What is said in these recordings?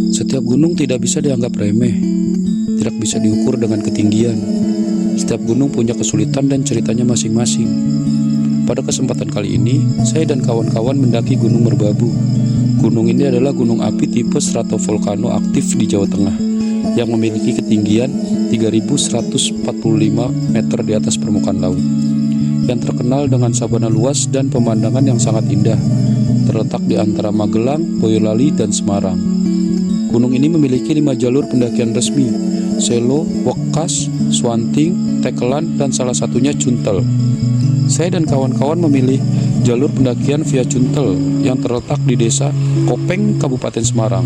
Setiap gunung tidak bisa dianggap remeh, tidak bisa diukur dengan ketinggian. Setiap gunung punya kesulitan dan ceritanya masing-masing. Pada kesempatan kali ini, saya dan kawan-kawan mendaki Gunung Merbabu. Gunung ini adalah gunung api tipe stratovolcano aktif di Jawa Tengah yang memiliki ketinggian 3.145 meter di atas permukaan laut, yang terkenal dengan sabana luas dan pemandangan yang sangat indah, terletak di antara Magelang, Boyolali, dan Semarang. Gunung ini memiliki 5 jalur pendakian resmi: Selo, Wekas, Swanting, Tekelan, dan salah satunya Cuntel. Saya dan kawan-kawan memilih jalur pendakian via Cuntel yang terletak di desa Kopeng, Kabupaten Semarang.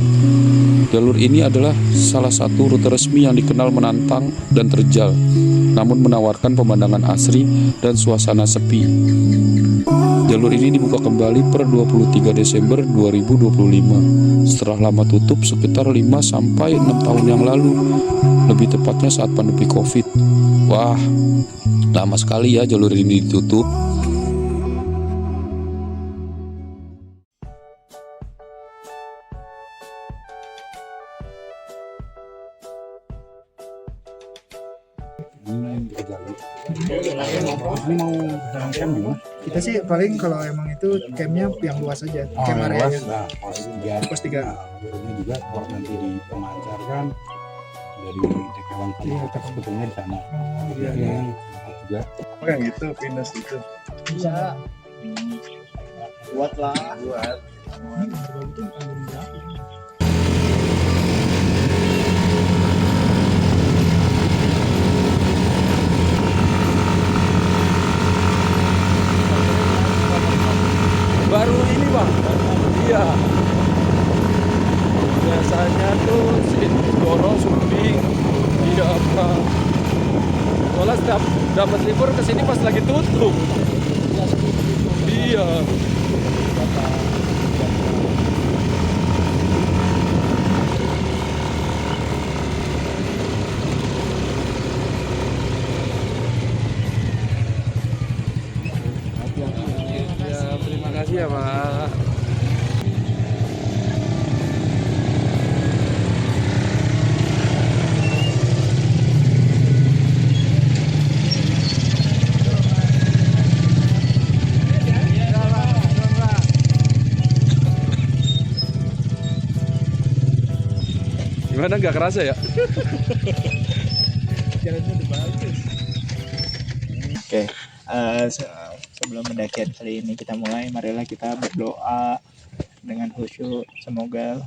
Jalur ini adalah salah satu rute resmi yang dikenal menantang dan terjal, namun menawarkan pemandangan asri dan suasana sepi. Jalur ini dibuka kembali per 23 Desember 2025 setelah lama tutup sekitar 5-6 tahun yang lalu, lebih tepatnya saat pandemi Covid. Wah, lama sekali ya jalur ini ditutup. Ini mau camp di mana? Kita sih paling kalau emang itu campnya yang luas aja, camp area luas. yang Nah, pos 3. pos 3. Ini juga kalau nanti dipemancarkan dari Tekelan sama Iya, Wekas sebetulnya di sana. Iya, Ini iya. tempat juga. Oh yang itu pinus itu. Bisa. Buat lah. Buat. Baru ini bang, iya. Biasanya tuh Sindoro, Sumbing, tidak apa. Soalnya setiap dapat libur kesini pas lagi tutup. Iya. Ya, terima kasih ya Pak. Gimana, nggak kerasa ya? Jalannya udah bagus. Oke, sebelum pendakian kali ini kita mulai, marilah kita berdoa dengan khusyuk. Semoga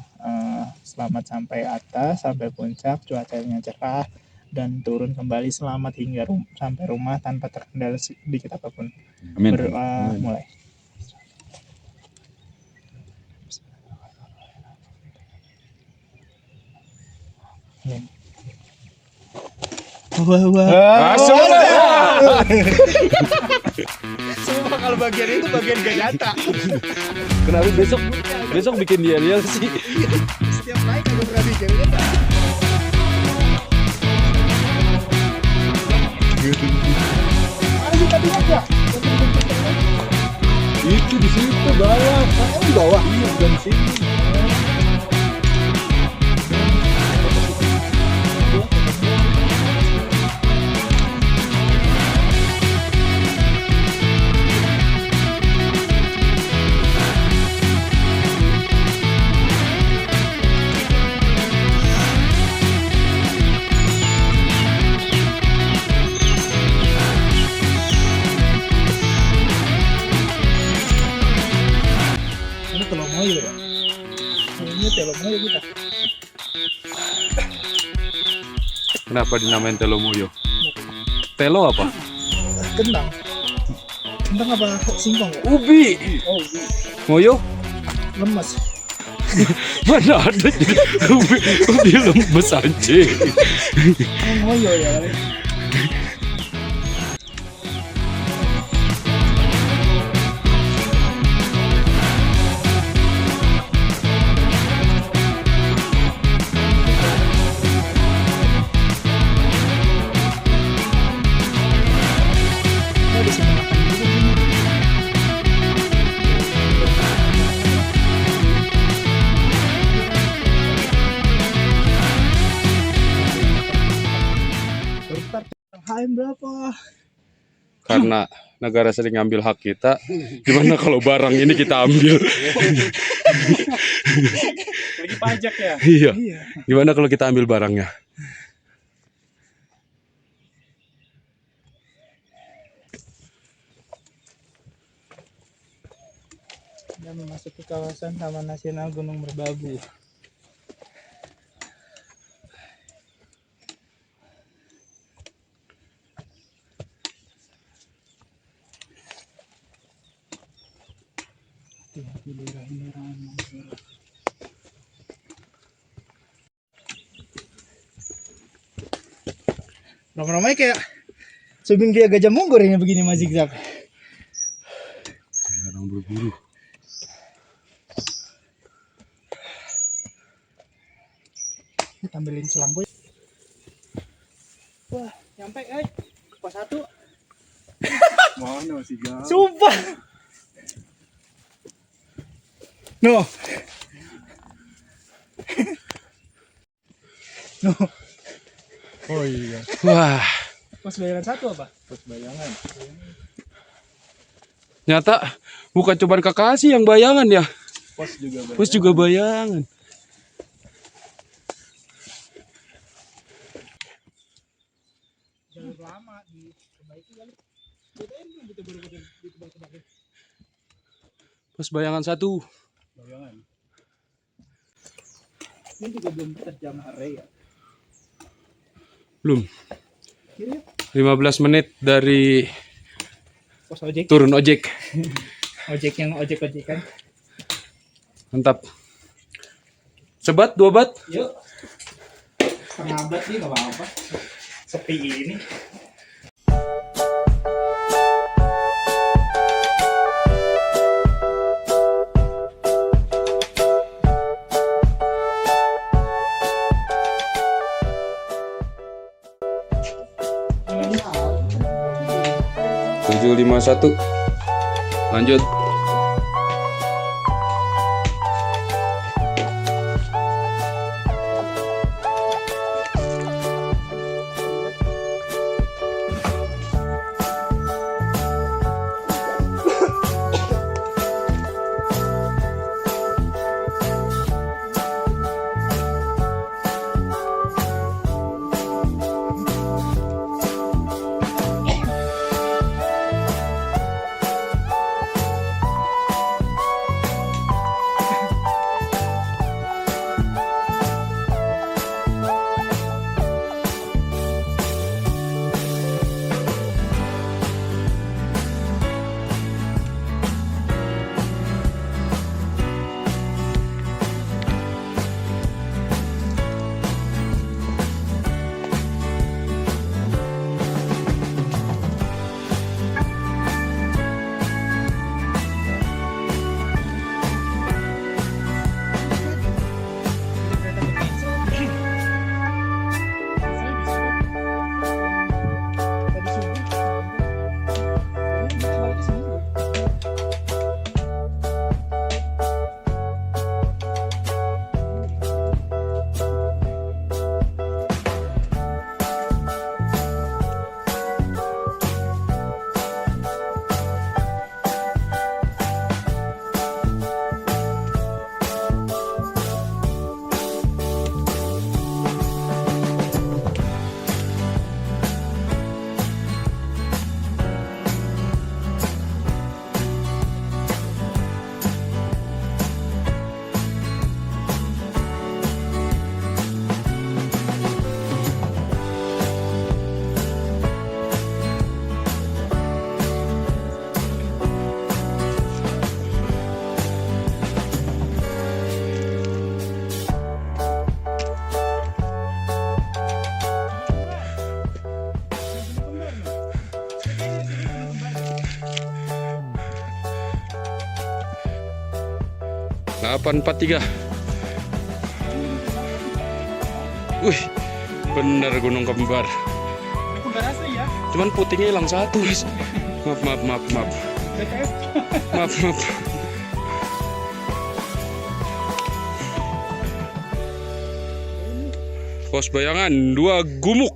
selamat sampai atas, sampai puncak, cuacanya cerah, dan turun kembali selamat hingga sampai rumah tanpa terkendala sedikit apapun. Amin. Berdoa mulai. Amin. Semua kalau bagian itu bagian gak nyata. Kenapa besok bikin dia sih? Setiap naik aku berani jalan. Ada tadi aja. Itu di situ bawah. Di bawah. Iya, dan sini. Ini Telomoyo ya. Ini Telomoyo kita. Kenapa dinamain Telomoyo? Telo apa? Kentang. Kentang apa singkong ya? Ubi. Oh, Moyo? lemas. Mana ada ubi lemes anjing. Moyo ya. KM berapa? Karena negara sering ngambil hak kita, gimana kalau barang ini kita ambil? Lagi pajak ya. Iya. Iya. Gimana kalau kita ambil barangnya? Dan memasuki kawasan Taman Nasional Gunung Merbabu. Lama-lamanya kayak sebelum dia Gajah Munggur ini begini Mas Zigzag. Orang berburu. Tampilin selang boy. Wah, nyampe pos 1. Mana sih Gal? Sumpah. No. No. Oh iya, Wah, Pos bayaran 1 apa? pos bayangan. nyata bukan cuma Kakashi yang bayangan ya, Pos juga bayangan. Pos juga bayangan. Jalur lama diperbaiki kali. BTN belum betul-betul ditebak-tebakin. Pos bayangan 1. Bayangan. Ini juga belum terjam area. Belum. Kiri 15 menit dari pos ojek. turun ojek. Ojek yang ojek-ojek kan. Mantap. Sebat, 2 bat. Yuk. Setengah abad sih nggak apa-apa. Sepi ini. Tujuh 51. Lanjut. Delapan 43. Wih, bener gunung kembar. Kembar asli ya. Cuman putingnya hilang 1, guys. Maaf. BTS. Maaf. Pos bayangan 2 gumuk.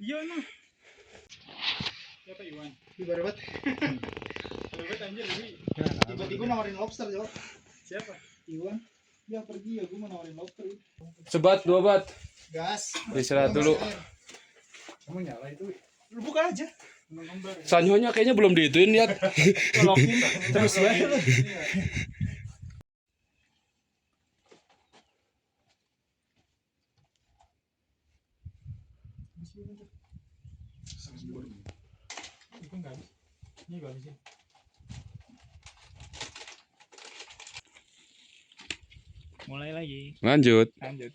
Iya no. Siapa Iwan? Di Barat. Lewat anjir ini. Tiba-tiba nawarin lobster, Jo. Siapa? Iwan. Ya pergi ya, gue mau nawarin lobster. Sebat 2 bat. Gas. Istirahat dulu. Kamu nyala itu. Lu buka aja. Ngembar. Sanyonya kayaknya belum diituin lihat. Tolokin terus bae. Itu enggak habis. Ini enggak habis. Mulai lagi. Lanjut. Lanjut.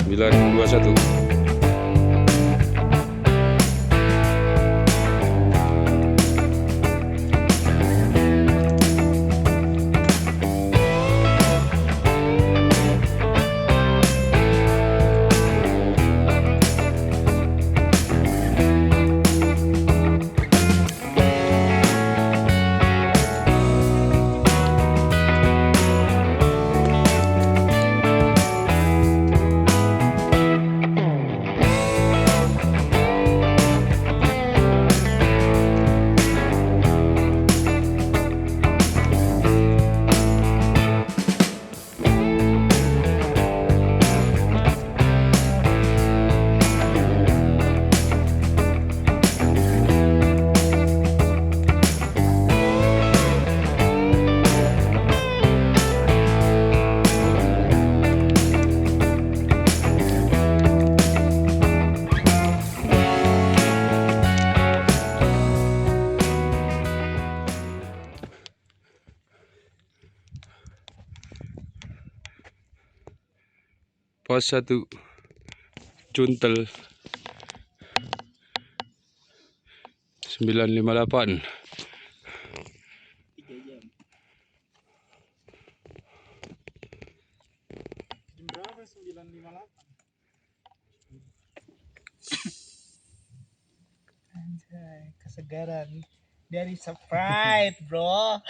921. Pos 1 Cuntel 958. 3 jam. Jam berapa? 9.58. Anjay, kesegaran dari Sprite, bro.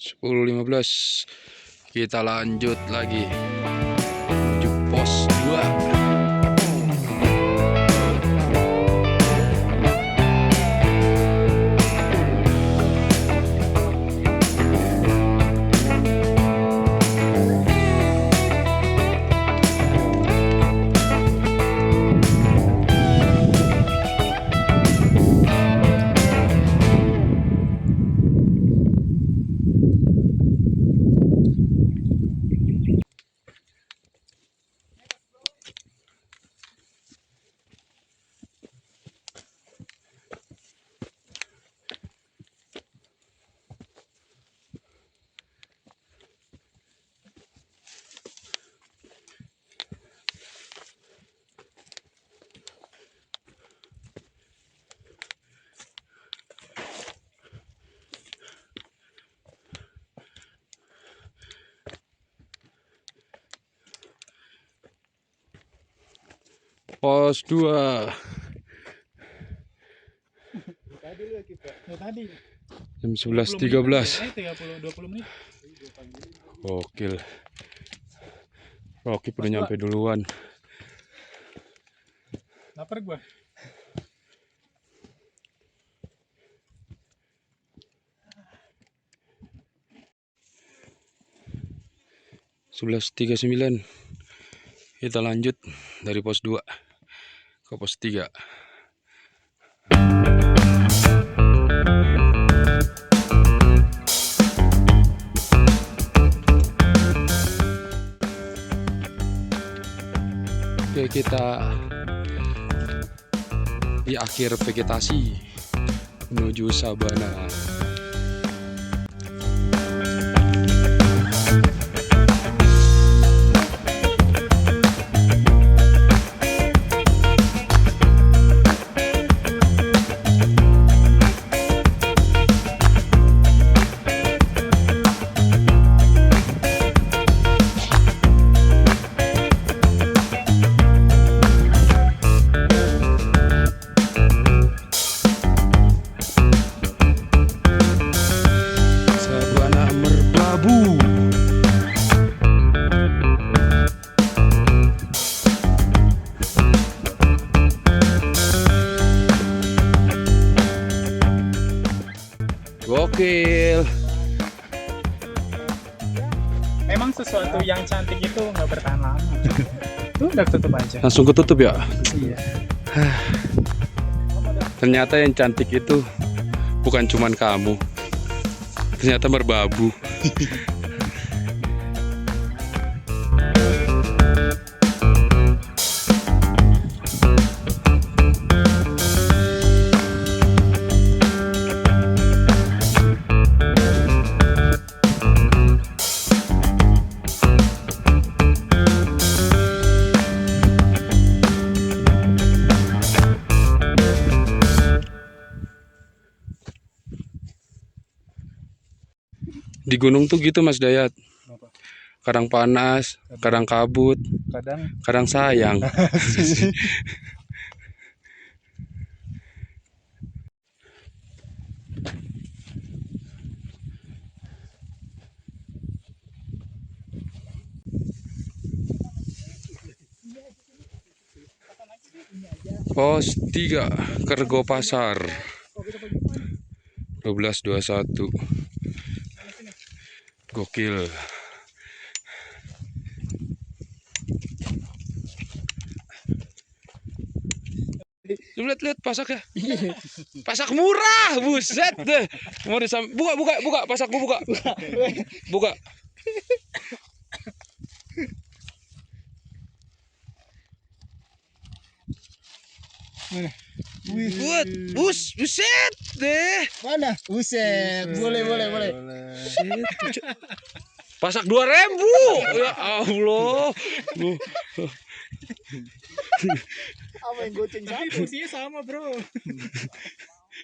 10.15. Kita lanjut lagi menuju pos 2. Pos 2 Tadi lu kita. Ya tadi. jam 11.13. 20 menit. Gokil. Rocky udah nyampe duluan. Lapar gua. Sebelas 39. Kita lanjut dari pos 2 ke pos 3. Oke, kita di akhir vegetasi menuju sabana. Gokil. Memang sesuatu yang cantik itu nggak bertahan lama. Tuh udah tutup aja. Langsung ketutup ya. Iya. Ternyata yang cantik itu bukan cuman kamu. Ternyata merbabu. Di gunung tuh gitu Mas Dayat. Kadang panas, kadang kabut, kadang sayang. Pos 3 Kergo Pasar 12.21. Gokil. Lihat pasak ya. Pasak murah, buset deh. Mau buka pasakmu buka. Buka. Buset deh. Mana? Buset. Boleh. Pasak 2.000. Ya Allah. Apa yang goceng Tapi fungsinya sama bro.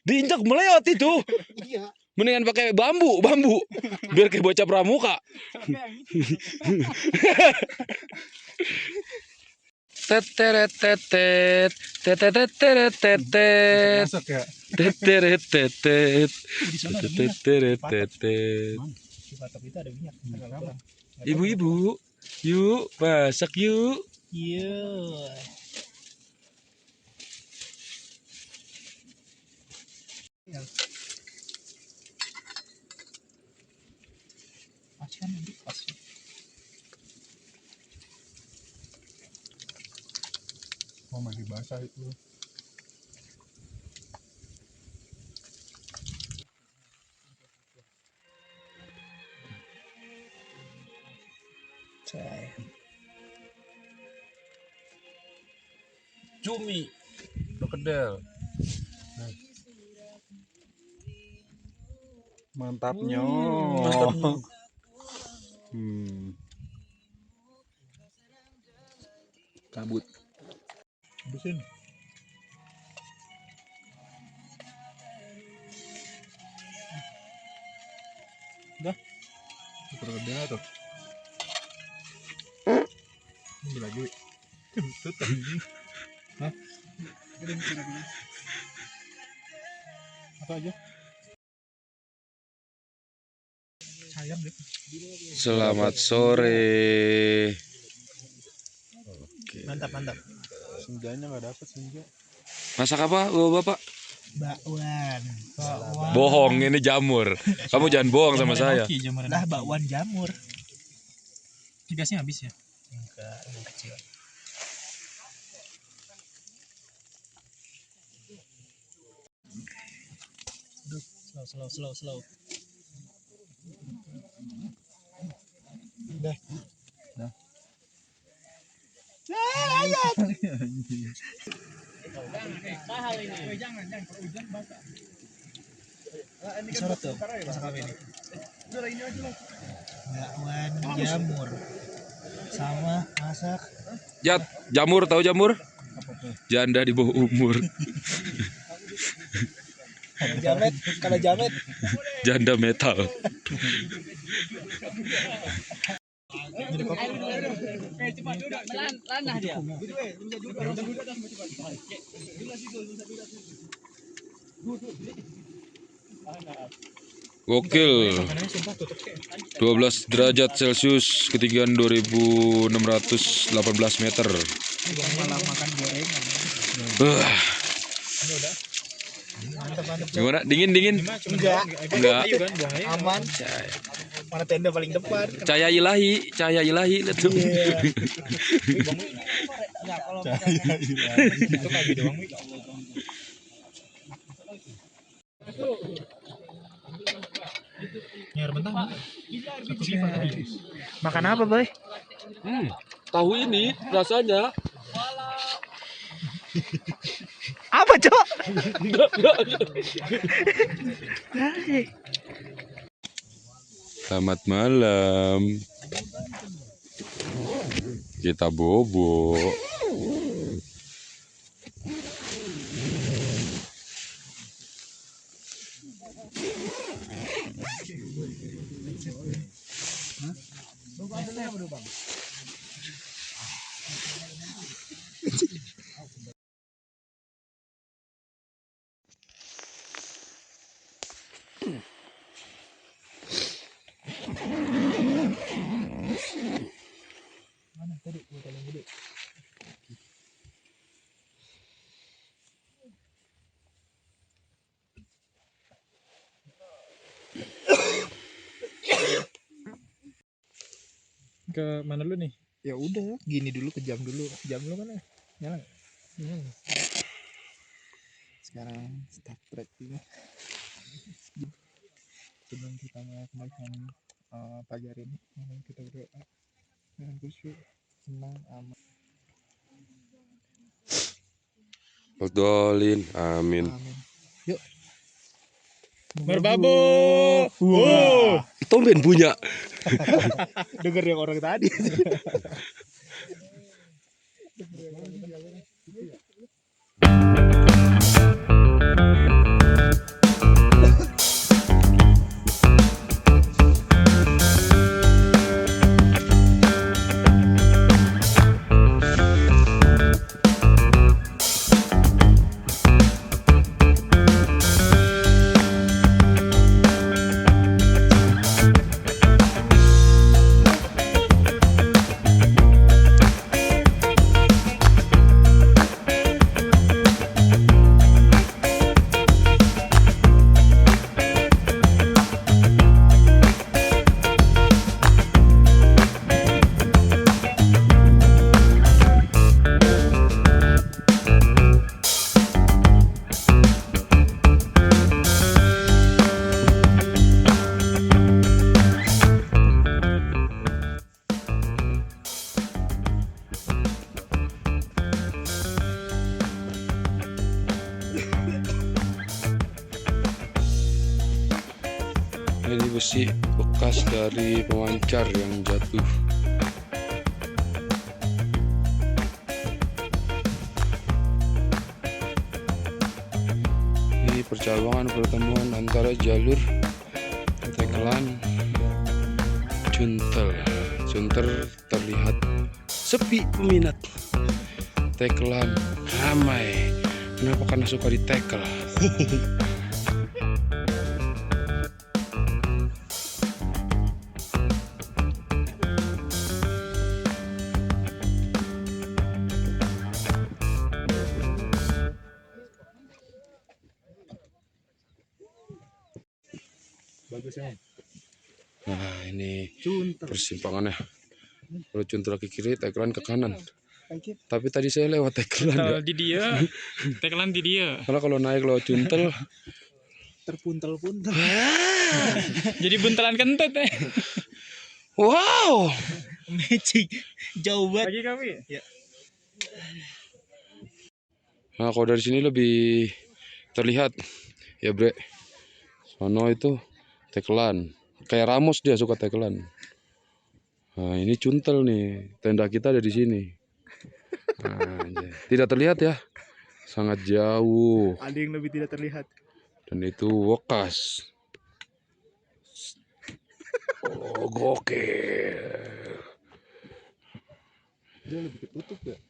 Diinjak melewat itu. Iya. Mendingan pakai bambu, biar kayak bocah pramuka. Teteret tetet, teteret tetet, Masuk ya. teteret tetet, teteret tetet. Di batok itu ada minyak. Ibu-ibu, yuk masak yuk. Iya. Macan nanti pas. Oh masih basah itu. Cumi, bekedel. Mantapnya. Mantapnya. Kabut. Habisin. Udah. Super gede tuh. Ini lagi. Tutup. Hah? Apa aja? Sayang deh. Selamat sore. Mantap. Senjanya nggak dapet senja. Masak apa, Bapak? Bakwan. Bohong, ini jamur. Kamu jangan bohong sama saya. Lah bakwan jamur. Gasnya habis ya? Enggak, yang kecil. Slow. Udah. Mahal ini. Jangan kalau hujan basah. Sorot tuh, masak apa ini? Udah ini aja lah. Bakwan jamur. Sama masak. Jamur, tahu jamur? Janda di bawah umur. Kalau jamet. Janda metal. Lanah dia. Gokil. 12 derajat Celcius, ketinggian 2618 meter. Malah makan gorengan. Gimana? Dingin? Enggak. Enggak. Aman. Mana tenda paling depan. Cahaya ilahi, lihat tuh. Makan apa, Boy? Tahu ini rasanya. Apa, Cok? Selamat malam. Kita bobo. Ke mana lu nih? Ya udah, gini dulu ke jam dulu. Jam lu mana? Nyala nggak? Nyala. Sekarang start track dulu. Sebelum kita mulai kembalikan pagi hari ini, mari kita berdoa dengan khusyuk, senang, aman. Dolin, amin. Amin. Yuk. Merbabu. Wah. Tumben punya. Denger yang orang tadi. Ini besi bekas dari pemancar yang jatuh. Ini percabangan pertemuan antara jalur Tekelan Cuntel. Cuntel terlihat sepi peminat. Tekelan ramai. Kenapa? Karena suka ditekel. Bagusnya. Nah, ini persimpangannya. Kalau Cuntel ke kiri, Tekelan ke kanan. Tapi tadi saya lewat Tekelan ya. Di dia. Tekelan di dia. Karena kalau naik lewat Cuntel, Terpuntel-puntel. Jadi buntelan kentut wow. Matching. Jauh banget. Lagi kami. Nah, kalau dari sini lebih terlihat ya, Bre. Sono itu Tekelan. Kayak Ramos dia suka Tekelan. Nah, ini Cuntel nih. Tenda kita ada di sini. Nah, tidak terlihat ya. Sangat jauh. Ada yang lebih tidak terlihat. Dan itu Wokas. Oh, gokil. Dia lebih ketutup ya.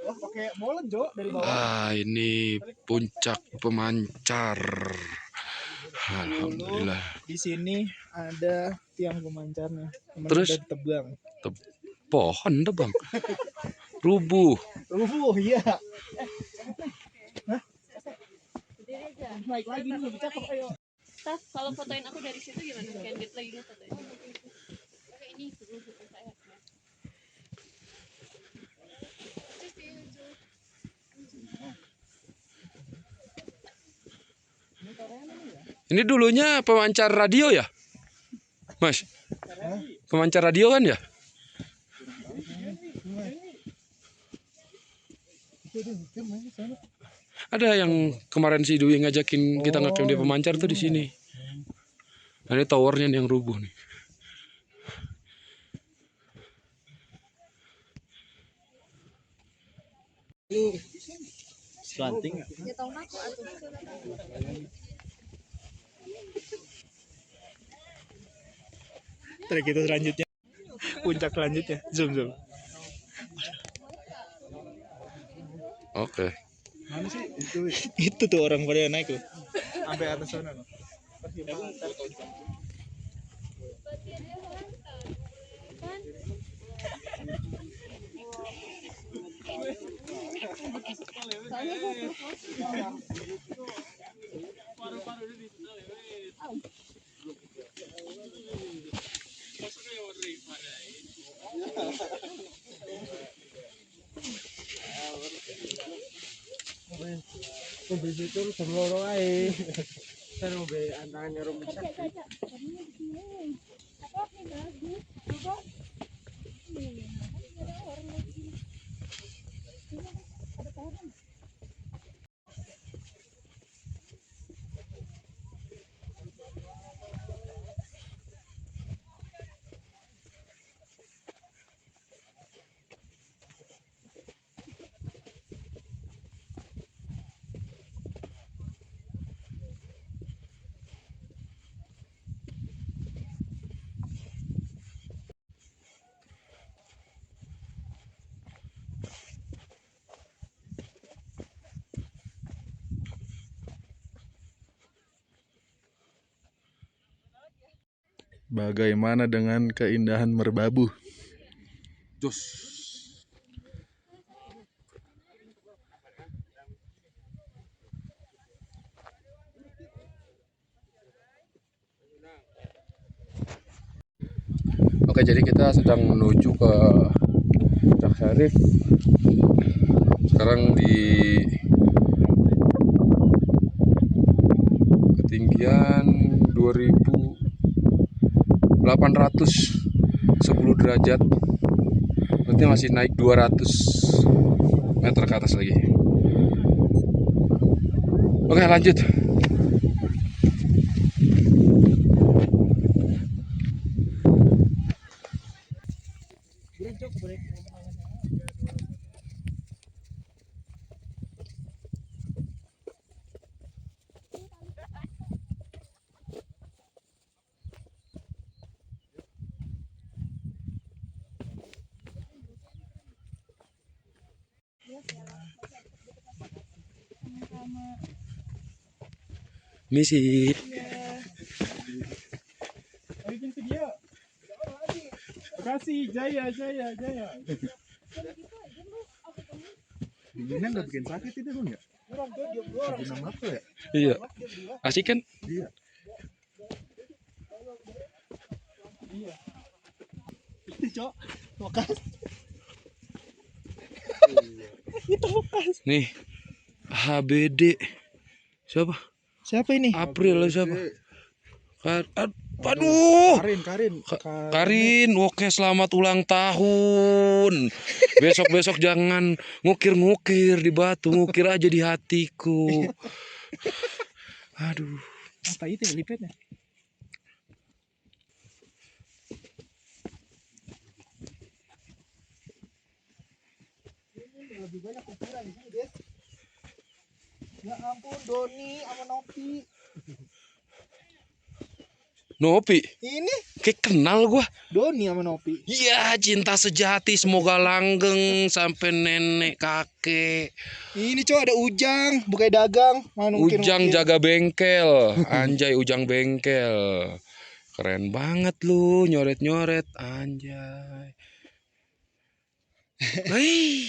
Wah, pakai molen, Jo, dari bawah. Ah, ini puncak pemancar. Alhamdulillah. Di sini ada tiang pemancarnya. Cuman Terus? udah ditebang. Pohon deh, Bang. Rubuh. Rubuh, iya. Naik lagi nih, lebih cakep, ayo. Taf, kalau fotoin aku dari situ gimana? Candid lagi nggak fotoin? Oke, ini saya. Ini dulunya pemancar radio ya, Mas? Pemancar radio kan ya? Ada yang kemarin si Dwi ngajakin kita ngecamp di pemancar tuh di sini. Nah, ini towernya nih yang rubuh nih. Slanting. Ya tahu aku atuh. Trek itu selanjutnya. Puncak selanjutnya. Zoom. Oke. Mana sih Itu tuh orang pada naik loh. Sampai atas sana loh. Bagaimana dengan keindahan Merbabu? Jos. Oke, jadi kita sedang menuju ke Puncak Syarif. Sekarang di ketinggian 2810 derajat. Berarti masih naik 200 meter ke atas lagi. Oke, lanjut. Misi. Bikin video. Makasih, jaya. Dinginnya nggak bikin sakit itu kan ya? Guna mata ya? Iya. Asik kan? Iya. Itu, Cok. Makasih. Nih. HBD. Siapa? Siapa ini? April siapa? Aduh. Karin, oke, selamat ulang tahun. Besok jangan ngukir-ngukir di batu, ngukir aja di hatiku. Aduh. Apa itu ya lipetnya? Lebih banyak ukuran di sini, guys. Ya ampun, Doni sama Nopi. Nopi, Ini kayak kenal gua. Doni sama Nopi. Iya, cinta sejati semoga langgeng sampai nenek kakek. Ini, Cok, ada Ujang, bukai dagang. Ujang jaga bengkel, anjay Ujang bengkel. Keren banget lu, nyoret-nyoret, anjay. Hei,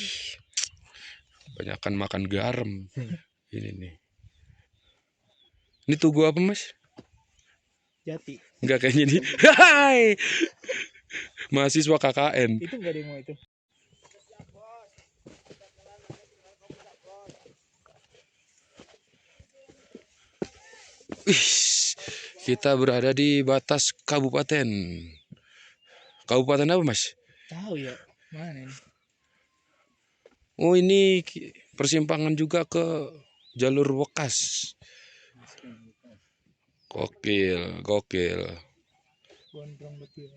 banyakan makan garam. Ini nih. Ini tugu apa mas? Jati. Enggak kayaknya ini. Hai, mahasiswa KKN. Itu enggak demo itu. Wih, kita berada di batas kabupaten. Kabupaten apa mas? Tahu ya. Mana ini? Oh ini persimpangan juga ke jalur Wekas. Gokil, gokil. Gondrong betul.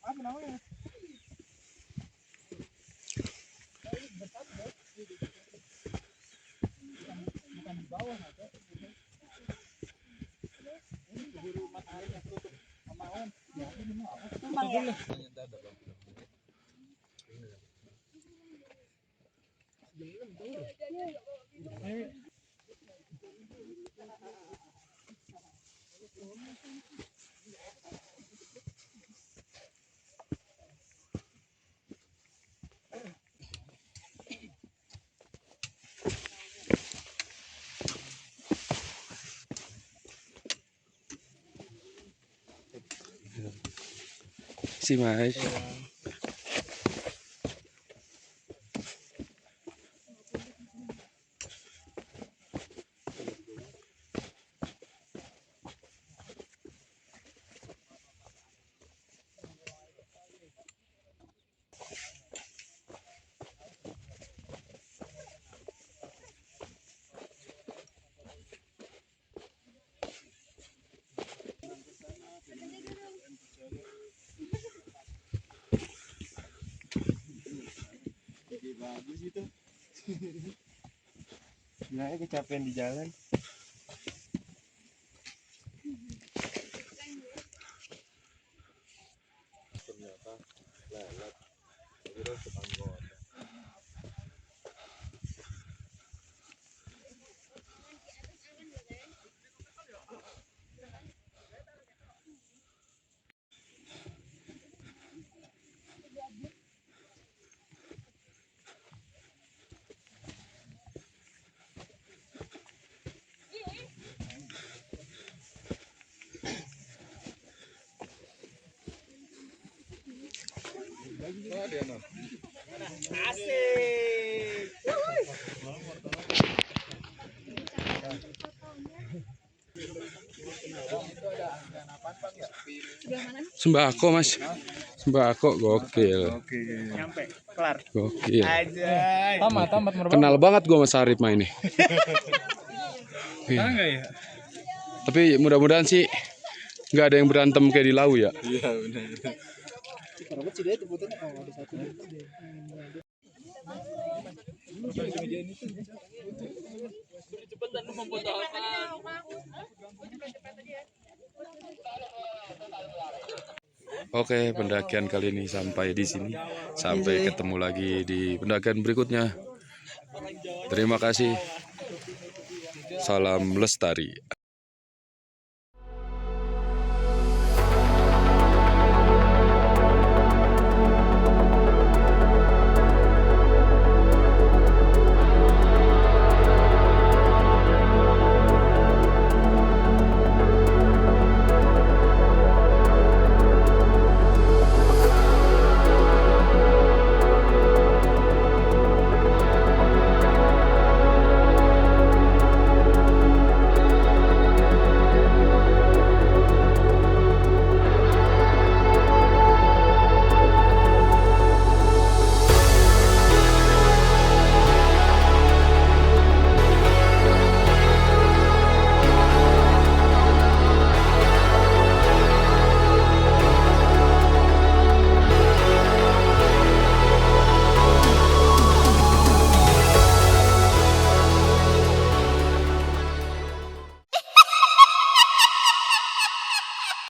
Apa namanya? Bukan di bawah atau ini keburu mataharinya tutup sama awan. Ya ini mau apa? Tumbang ya. Si mas. Bagus itu. Bilangnya kecapean di jalan. Ternyata lelet. Kira tetangga. Asik. Sembako mas. Sembako gokil. Oke. Nyampe. Kelar. Gokil. Aja. Tamat Kenal banget gua sama Sarip mah ini. Iya. enggak ya? Tapi mudah-mudahan sih nggak ada yang berantem kayak di Lau ya. Iya benar. Kerabat sih dia itu fotonya kalau ada satu. Cepetan lu memfoto apa? Oke, pendakian kali ini sampai di sini. Sampai ketemu lagi di pendakian berikutnya. Terima kasih. Salam lestari.